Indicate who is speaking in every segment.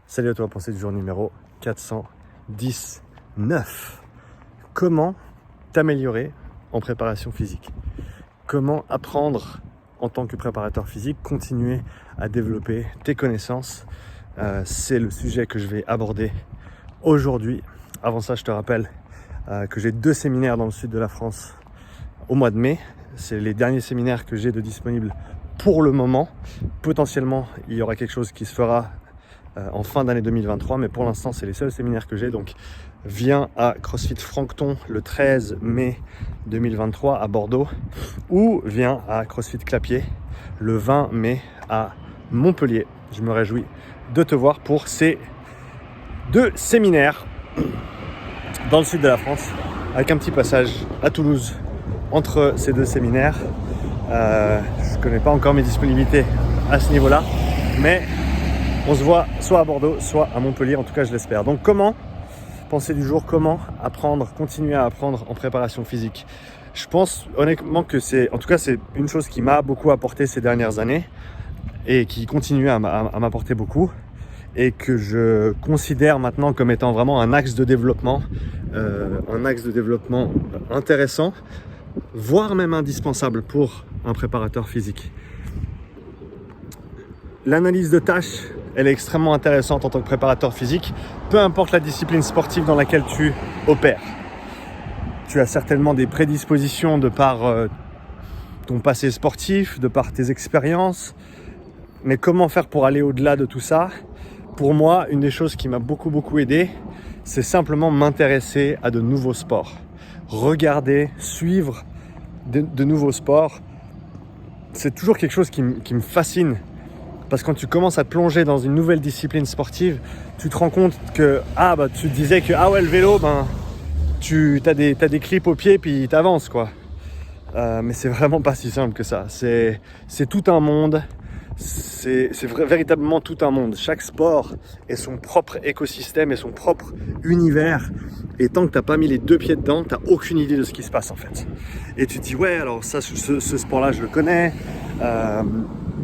Speaker 1: Salut à toi, pensée du jour numéro 419. Comment t'améliorer en préparation physique? Comment apprendre en tant que préparateur physique, continuer à développer tes connaissances? C'est le sujet que je vais aborder aujourd'hui. Avant ça, je te rappelle que j'ai 2 séminaires dans le sud de la France au mois de mai. C'est les derniers séminaires que j'ai de disponibles pour le moment. Potentiellement, il y aura quelque chose qui se fera en fin d'année 2023, mais pour l'instant c'est les seuls séminaires que j'ai. Donc viens à CrossFit Francton le 13 mai 2023 à Bordeaux, ou viens à CrossFit Clapier le 20 mai à Montpellier. Je me réjouis de te voir pour ces 2 séminaires dans le sud de la France, avec un petit passage à Toulouse entre ces 2 séminaires. Je connais pas encore mes disponibilités à ce niveau-là, mais on se voit soit à Bordeaux, soit à Montpellier, en tout cas je l'espère. Donc comment, pensée du jour, comment apprendre, continuer à apprendre en préparation physique? Je pense honnêtement que c'est une chose qui m'a beaucoup apporté ces dernières années et qui continue à m'apporter beaucoup, et que je considère maintenant comme étant vraiment un axe de développement intéressant, voire même indispensable pour un préparateur physique. L'analyse de tâches, elle est extrêmement intéressante en tant que préparateur physique, peu importe la discipline sportive dans laquelle tu opères. Tu as certainement des prédispositions de par ton passé sportif, de par tes expériences, mais comment faire pour aller au-delà de tout ça? Pour moi, une des choses qui m'a beaucoup aidé, c'est simplement m'intéresser à de nouveaux sports. Regarder, suivre de nouveaux sports, c'est toujours quelque chose qui me fascine. Parce que quand tu commences à te plonger dans une nouvelle discipline sportive, tu te rends compte que tu te disais que le vélo, tu as des clips aux pieds puis t'avances quoi. Mais c'est vraiment pas si simple que ça. C'est tout un monde. C'est véritablement tout un monde. Chaque sport est son propre écosystème et son propre univers. Et tant que t'as pas mis les 2 pieds dedans, t'as aucune idée de ce qui se passe en fait. Et tu te dis alors ça, ce sport-là, je le connais.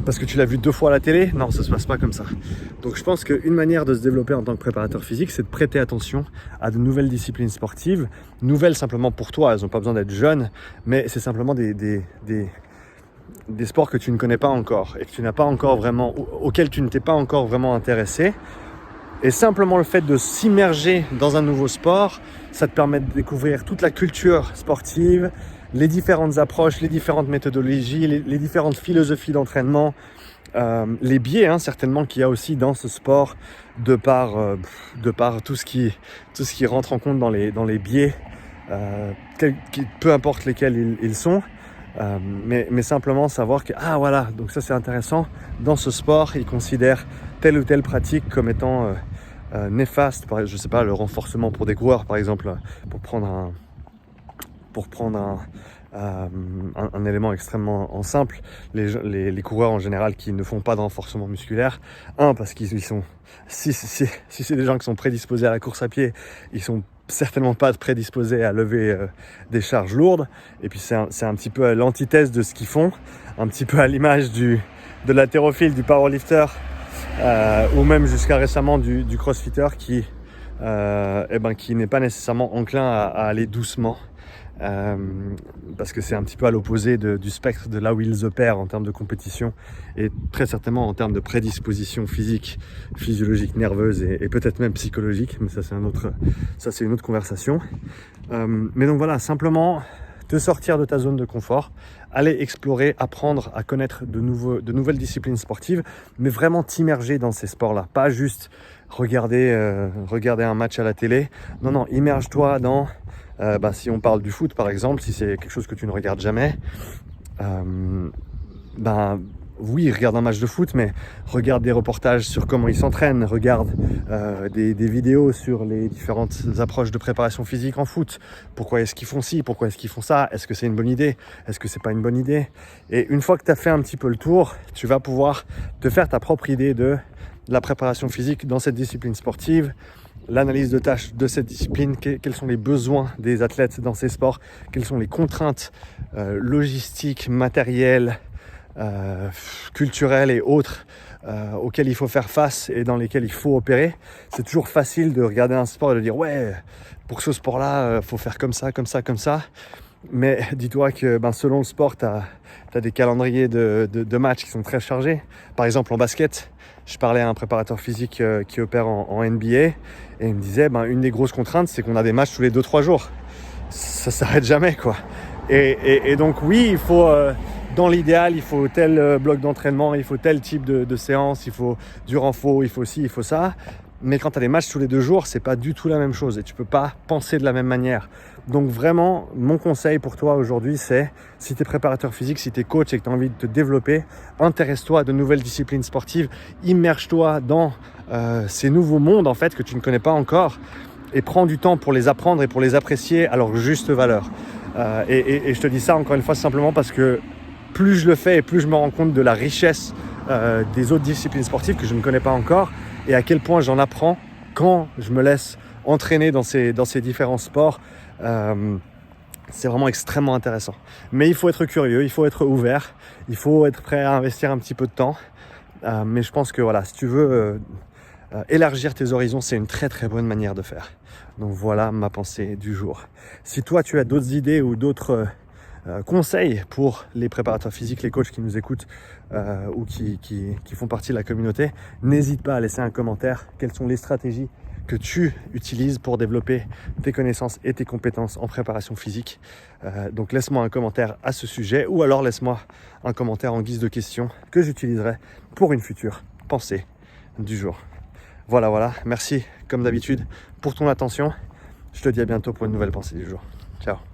Speaker 1: Parce que tu l'as vu 2 fois à la télé? Non, ça se passe pas comme ça. Donc je pense qu'une manière de se développer en tant que préparateur physique, c'est de prêter attention à de nouvelles disciplines sportives. Nouvelles simplement pour toi, elles n'ont pas besoin d'être jeunes, mais c'est simplement des sports que tu ne connais pas encore et que tu n'as pas encore vraiment, auxquels tu ne t'es pas encore vraiment intéressé. Et simplement le fait de s'immerger dans un nouveau sport, ça te permet de découvrir toute la culture sportive, les différentes approches, les différentes méthodologies, les différentes philosophies d'entraînement, les biais certainement qu'il y a aussi dans ce sport, de par tout ce qui rentre en compte dans les biais, peu importe lesquels ils sont. Mais simplement savoir que donc ça c'est intéressant, dans ce sport ils considèrent telle ou telle pratique comme étant néfaste. Je sais pas, le renforcement pour des coureurs par exemple, pour prendre un élément extrêmement simple, les coureurs en général qui ne font pas de renforcement musculaire, parce qu'ils sont, si c'est des gens qui sont prédisposés à la course à pied, ils sont certainement pas prédisposés à lever des charges lourdes, et puis c'est un petit peu l'antithèse de ce qu'ils font, un petit peu à l'image de l'haltérophile, du powerlifter, ou même jusqu'à récemment du crossfitter qui n'est pas nécessairement enclin à aller doucement, parce que c'est un petit peu à l'opposé du spectre de là où ils opèrent en termes de compétition, et très certainement en termes de prédisposition physique, physiologique, nerveuse et peut-être même psychologique, mais ça c'est une autre conversation. Mais donc voilà, simplement te sortir de ta zone de confort, aller explorer, apprendre à connaître de nouvelles disciplines sportives, mais vraiment t'immerger dans ces sports-là, pas juste regarder un match à la télé. Non, immerge-toi dans si on parle du foot par exemple, si c'est quelque chose que tu ne regardes jamais, oui, regarde un match de foot, mais regarde des reportages sur comment ils s'entraînent, regarde des vidéos sur les différentes approches de préparation physique en foot. Pourquoi est-ce qu'ils font ci, pourquoi est-ce qu'ils font ça, est-ce que c'est une bonne idée, est-ce que c'est pas une bonne idée? Et une fois que tu as fait un petit peu le tour, tu vas pouvoir te faire ta propre idée de la préparation physique dans cette discipline sportive, l'analyse de tâches de cette discipline, quels sont les besoins des athlètes dans ces sports, quelles sont les contraintes logistiques, matérielles, culturelles et autres auxquelles il faut faire face et dans lesquelles il faut opérer, c'est toujours facile de regarder un sport et de dire ouais, pour ce sport-là, faut faire comme ça, comme ça, comme ça. Mais dis-toi que selon le sport, tu as des calendriers de matchs qui sont très chargés. Par exemple, en basket, je parlais à un préparateur physique qui opère en NBA et il me disait une des grosses contraintes, c'est qu'on a des matchs tous les 2-3 jours. Ça s'arrête jamais, quoi. Et donc oui, il faut, dans l'idéal, il faut tel bloc d'entraînement, il faut tel type de séance, il faut du renfort, il faut ci, il faut ça. Mais quand tu as des matchs tous les 2 jours, c'est pas du tout la même chose et tu peux pas penser de la même manière. Donc vraiment, mon conseil pour toi aujourd'hui, c'est si tu es préparateur physique, si tu es coach et que tu as envie de te développer, intéresse-toi à de nouvelles disciplines sportives, immerge-toi dans ces nouveaux mondes en fait que tu ne connais pas encore et prends du temps pour les apprendre et pour les apprécier à leur juste valeur. Et je te dis ça encore une fois simplement parce que plus je le fais et plus je me rends compte de la richesse des autres disciplines sportives que je ne connais pas encore et à quel point j'en apprends quand je me laisse entraîner dans ces différents sports. C'est vraiment extrêmement intéressant. Mais il faut être curieux, il faut être ouvert, il faut être prêt à investir un petit peu de temps. Mais je pense que voilà, si tu veux élargir tes horizons, c'est une très très bonne manière de faire. Donc voilà ma pensée du jour. Si toi tu as d'autres idées ou d'autres conseils pour les préparateurs physiques, les coachs qui nous écoutent ou qui font partie de la communauté, n'hésite pas à laisser un commentaire. Quelles sont les stratégies que tu utilises pour développer tes connaissances et tes compétences en préparation physique. Donc laisse-moi un commentaire à ce sujet ou alors laisse-moi un commentaire en guise de question que j'utiliserai pour une future pensée du jour. Voilà, merci comme d'habitude pour ton attention. Je te dis à bientôt pour une nouvelle pensée du jour. Ciao.